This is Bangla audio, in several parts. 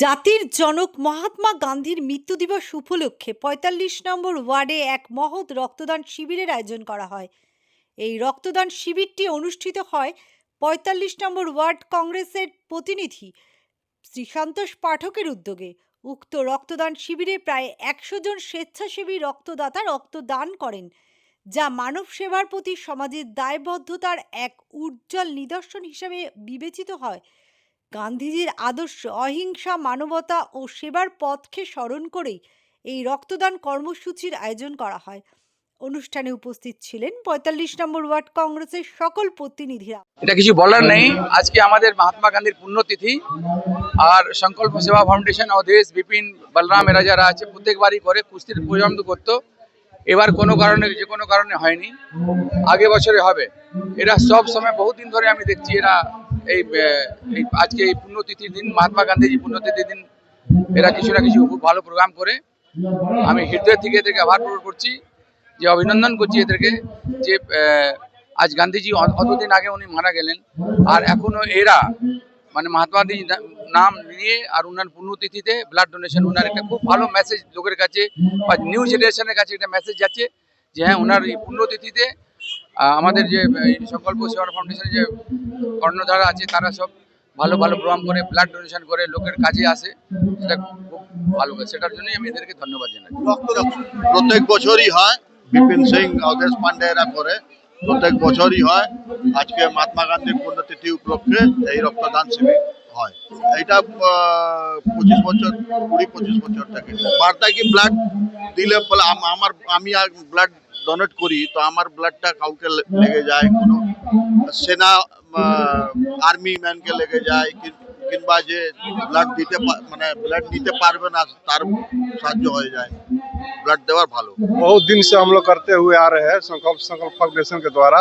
জাতির জনক মহাত্মা গান্ধীর মৃত্যু দিবস উপলক্ষে ৪৫ নম্বর ওয়ার্ডে এক মহৎ রক্তদান শিবিরের আয়োজন করা হয়। এই রক্তদান শিবিরটি অনুষ্ঠিত হয় ৪৫ নম্বর ওয়ার্ড কংগ্রেসের প্রতিনিধি শ্রী সন্তোষ পাঠকের উদ্যোগে। উক্ত রক্তদান শিবিরে প্রায় ১০০ জন স্বেচ্ছাসেবী রক্তদাতা রক্তদান করেন, যা মানব সেবার প্রতি সমাজের দায়বদ্ধতার এক উজ্জ্বল নিদর্শন হিসেবে বিবেচিত হয়। গান্ধীজির আদর্শ অহিংসা, মানবতা ও সেবার পথকে স্মরণ করেই এই রক্তদান কর্মসূচির আয়োজন করা হয়। অনুষ্ঠানে উপস্থিত ছিলেন ৪৫ নম্বর ওয়ার্ড কংগ্রেসের সকল প্রতিনিধিরা। এটা কিছু বলার নেই। আজকে আমাদের মহাত্মা গান্ধীর পুণ্যতিথি, আর সংকল্প সেবা ফাউন্ডেশন অধীশ বিপিন বলরাম এরা যারা আছে প্রত্যেকবারই করে কুস্তির প্রোগ্রাম করতো। এবার কোনো কারণে যে কোনো কারণে হয়নি, আগে বছরে হবে। এরা সব সময় বহুদিন ধরে আমি দেখছি এরা এই আজকে এই পুণ্যতিথির দিন, মহাত্মা গান্ধীজি পুণ্যতিথির দিন এরা কিছু না কিছু খুব ভালো প্রোগ্রাম করে। আমি হৃদয় থেকে এদেরকে আভার প্রকাশ করছি, যে অভিনন্দন করছি এদেরকে, যে আজ গান্ধীজি অতদিন আগে উনি মারা গেলেন, আর এখনো এরা মানে মহাত্মা গান্ধীর নাম নিয়ে আর উনার পুণ্যতিথিতে ব্লাড ডোনেশন, উনার একটা খুব ভালো মেসেজ লোকের কাছে বা নিউ জেনারেশনের কাছে একটা মেসেজ যাচ্ছে যে হ্যাঁ, উনার এই পুণ্যতিথিতে আমাদের যে সংকল্প সেবা ফাউন্ডেশনের যে কর্ণধারা আছে তারা সব ভালো ভালো প্রোগ্রাম করে, ব্লাড ডোনেশন করে, লোকের কাজে আসে। সেটা খুব ভালো কাজ, সেটার জন্যই আমি এদেরকে ধন্যবাদ জানাই। প্রত্যেক বছরই হয়, বিপিন সিং, অধীশ পান্ডে এরা করে, প্রত্যেক বছরই হয়। আজকে মহাত্মা গান্ধীর পুণ্যতিথি উপলক্ষে এই রক্তদান শিবির হয়। এইটা 25 বছর 20-25 বছর থেকে বার্তা কি ব্লাড দিলে বলে আমি ব্লাড ডোনেট করি, তো আমার ব্লাডটা কাউকে লেগে যায়, কোনো সেনা আর্মি ম্যানকে লেগে যায়, কিংবা যে ব্লাড দিতে মানে ব্লাড দিতে पारবে না তার সাহায্য হয়ে যায়। ब्लड देवर भालो बहुत दिन से हम लोग करते हुए आ रहे हैं संकल्प फाउंडेशन के द्वारा।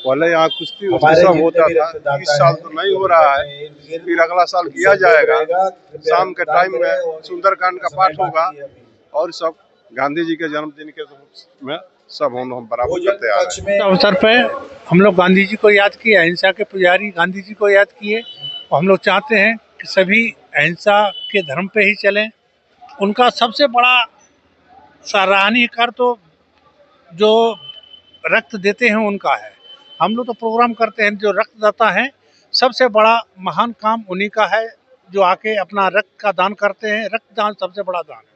पहले यहाँ कुश्ती सब होता था, इस साल तो नहीं हो रहा है, फिर अगला साल किया जाएगा। शाम के टाइम में सुंदरकांड का पाठ होगा और सब गांधी जी के जन्मदिन के में सब हम बराबर करते आ रहे हैं। अवसर पे हम लोग गांधी जी को याद किए, अहिंसा के पुजारी गांधी जी को याद किए। हम लोग चाहते हैं कि सभी अहिंसा के धर्म पे ही चलें। उनका सबसे बड़ा सराहनीय कार्य तो जो रक्त देते हैं उनका है। हम लोग तो प्रोग्राम करते हैं, जो रक्तदाता हैं सबसे बड़ा महान काम उन्हीं का है, जो आके अपना रक्त का दान करते हैं। रक्तदान सबसे बड़ा दान है।